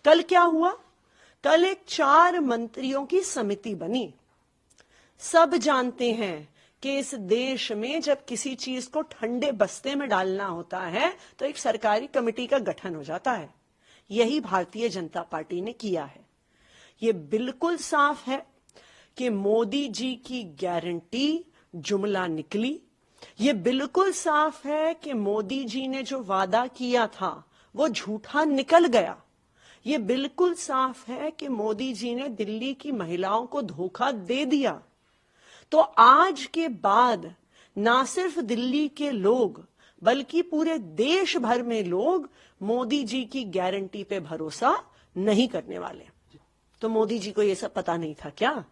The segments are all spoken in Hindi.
कल क्या हुआ? कल एक 4 मंत्रियों की समिति बनी। सब जानते हैं कि इस देश में जब किसी चीज को ठंडे बस्ते में डालना होता है तो एक सरकारी कमेटी का गठन हो जाता है। यही भारतीय जनता पार्टी ने किया है। ये बिल्कुल साफ है कि मोदी जी की गारंटी जुमला निकली। ये बिल्कुल साफ है कि मोदी जी ने जो वादा किया था वो झूठा निकल गया। ये बिल्कुल साफ है कि मोदी जी ने दिल्ली की महिलाओं को धोखा दे दिया। तो आज के बाद ना सिर्फ दिल्ली के लोग बल्कि पूरे देश भर में लोग मोदी जी की गारंटी पे भरोसा नहीं करने वाले। तो मोदी जी को ये सब पता नहीं था क्या?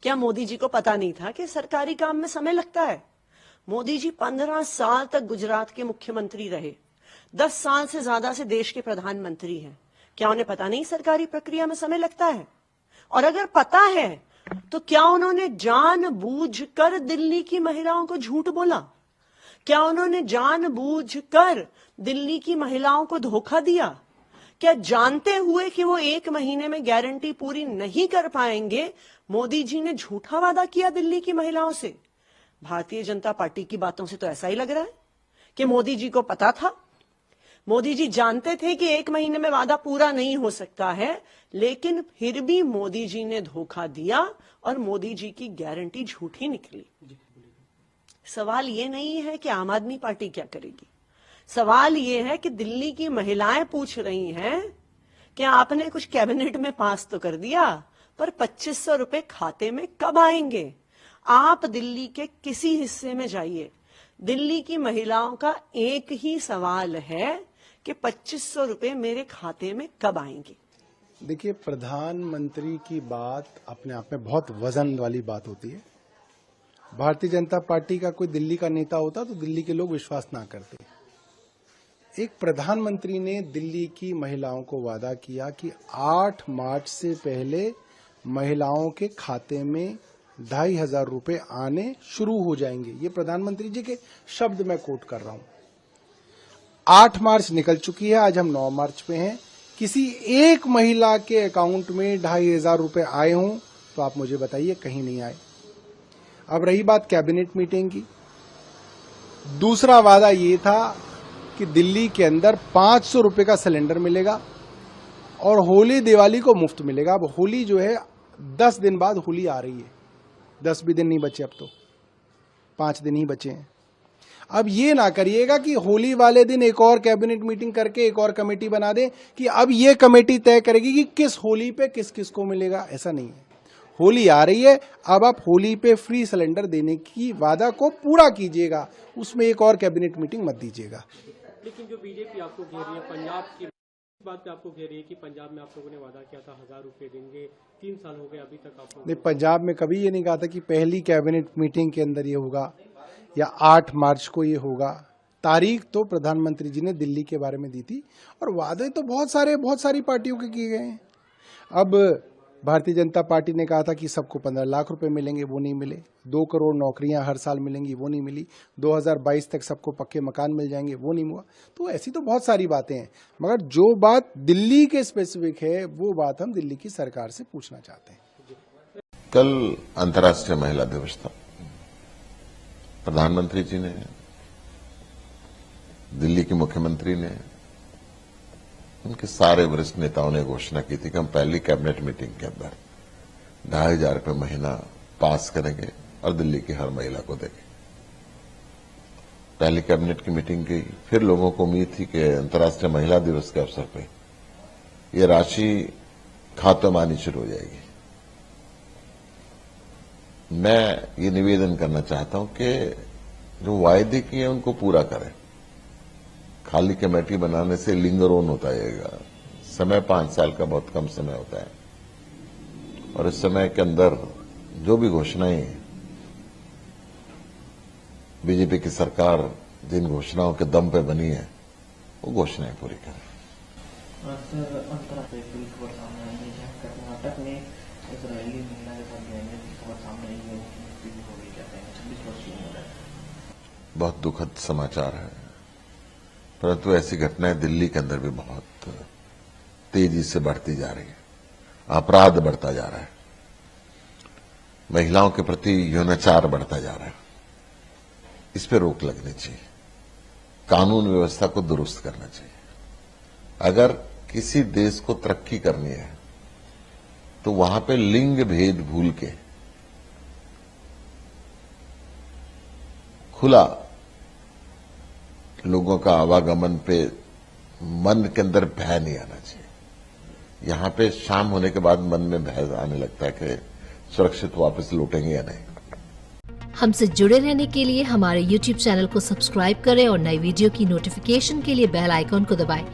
क्या मोदी जी को पता नहीं था कि सरकारी काम में समय लगता है? मोदी जी 15 साल तक गुजरात के मुख्यमंत्री रहे, 10 साल से ज्यादा से देश के प्रधानमंत्री हैं। क्या उन्हें पता नहीं सरकारी प्रक्रिया में समय लगता है? और अगर पता है तो क्या उन्होंने जानबूझकर दिल्ली की महिलाओं को झूठ बोला? क्या उन्होंने जानबूझकर दिल्ली की महिलाओं को धोखा दिया? क्या जानते हुए कि वो 1 महीने में गारंटी पूरी नहीं कर पाएंगे मोदी जी ने झूठा वादा किया दिल्ली की महिलाओं से? भारतीय जनता पार्टी की बातों से तो ऐसा ही लग रहा है कि मोदी जी को पता था। मोदी जी जानते थे कि 1 महीने में वादा पूरा नहीं हो सकता है, लेकिन फिर भी मोदी जी ने धोखा दिया और मोदी जी की गारंटी झूठी निकली। सवाल ये नहीं है कि आम आदमी पार्टी क्या करेगी। सवाल ये है कि दिल्ली की महिलाएं पूछ रही हैं कि आपने कुछ कैबिनेट में पास तो कर दिया, पर 2500 रुपए खाते में कब आएंगे? आप दिल्ली के किसी हिस्से में जाइए, दिल्ली की महिलाओं का एक ही सवाल है कि 2500 रुपए मेरे खाते में कब आएंगे। देखिए, प्रधानमंत्री की बात अपने आप में बहुत वजन वाली बात होती है। भारतीय जनता पार्टी का कोई दिल्ली का नेता होता तो दिल्ली के लोग विश्वास ना करते। एक प्रधानमंत्री ने दिल्ली की महिलाओं को वादा किया कि 8 मार्च से पहले महिलाओं के खाते में 2500 रुपए आने शुरू हो जाएंगे। ये प्रधानमंत्री जी के शब्द मैं कोट कर रहा हूं। 8 मार्च निकल चुकी है, आज हम 9 मार्च पे हैं। किसी एक महिला के अकाउंट में 2500 रुपए आए हों तो आप मुझे बताइए, कहीं नहीं आए। अब रही बात कैबिनेट मीटिंग की, दूसरा वादा ये था कि दिल्ली के अंदर 500 रुपए का सिलेंडर मिलेगा और होली दिवाली को मुफ्त मिलेगा। अब होली जो है 10 दिन बाद होली आ रही है, 10 भी दिन नहीं बचे, अब तो 5 दिन ही बचे हैं। अब ये ना करिएगा कि होली वाले दिन एक और कैबिनेट मीटिंग करके एक और कमेटी बना दें कि अब ये कमेटी तय करेगी कि किस होली पे किस किस को मिलेगा। ऐसा नहीं है। होली आ रही है, अब आप होली पे फ्री सिलेंडर देने की वादा को पूरा कीजिएगा, उसमें एक और कैबिनेट मीटिंग मत दीजिएगा। लेकिन जो बीजेपी आपको घेर रही है, पंजाब की बात पे आपको घेर रही है कि पंजाब में आप लोगों ने वादा किया था 1000 रुपए देंगे, 3 साल हो गए अभी तक आपको नहीं, पंजाब में कभी ये नहीं कहा था कि पहली कैबिनेट मीटिंग के अंदर ये होगा या 8 मार्च को ये होगा। तारीख तो प्रधानमंत्री जी ने दिल्ली के बारे में दी थी और वादे तो बहुत सारी पार्टियों के किए गए हैं। अब भारतीय जनता पार्टी ने कहा था कि सबको 15 लाख रुपए मिलेंगे, वो नहीं मिले। 2 करोड़ नौकरियां हर साल मिलेंगी, वो नहीं मिली। 2022 तक सबको पक्के मकान मिल जाएंगे, वो नहीं हुआ। तो ऐसी तो बहुत सारी बातें हैं, मगर जो बात दिल्ली के स्पेसिफिक है वो बात हम दिल्ली की सरकार से पूछना चाहते हैं। कल अंतर्राष्ट्रीय महिला दिवस था। प्रधानमंत्री जी ने, दिल्ली के मुख्यमंत्री ने, उनके सारे वरिष्ठ नेताओं ने घोषणा की थी कि हम पहली कैबिनेट मीटिंग के अंदर 2500 रुपये महीना पास करेंगे और दिल्ली की हर महिला को देंगे। पहली कैबिनेट की मीटिंग की, फिर लोगों को उम्मीद थी कि अंतर्राष्ट्रीय महिला दिवस के अवसर पर यह राशि खातों में आनी शुरू हो जाएगी। मैं ये निवेदन करना चाहता हूं कि जो वायदे किए उनको पूरा करें। खाली कमेटी बनाने से लिंगर ऑन होता जाएगा। समय 5 साल का बहुत कम समय होता है और इस समय के अंदर जो भी घोषणाएं बीजेपी की सरकार जिन घोषणाओं के दम पे बनी है वो घोषणाएं पूरी करें। कर्नाटक में इजरायली महिला के साथ गैंग की खबर सामने आई है, उसकी मृत्यु भी हो गई, कहते हैं 26 वर्षीय उम्र है। बहुत दुखद समाचार है, परंतु ऐसी घटनाएं दिल्ली के अंदर भी बहुत तेजी से बढ़ती जा रही है, अपराध बढ़ता जा रहा है, महिलाओं के प्रति यौनाचार बढ़ता जा रहा है। इस पे रोक लगनी चाहिए, कानून व्यवस्था को दुरुस्त करना चाहिए। अगर किसी देश को तरक्की करनी है तो वहां पे लिंग भेद भूल के खुला लोगों का आवागमन पे मन के अंदर भय नहीं आना चाहिए। यहां पे शाम होने के बाद मन में भय आने लगता है कि सुरक्षित वापस लौटेंगे या नहीं। हमसे जुड़े रहने के लिए हमारे YouTube चैनल को सब्सक्राइब करें और नई वीडियो की नोटिफिकेशन के लिए बेल आइकॉन को दबाएं।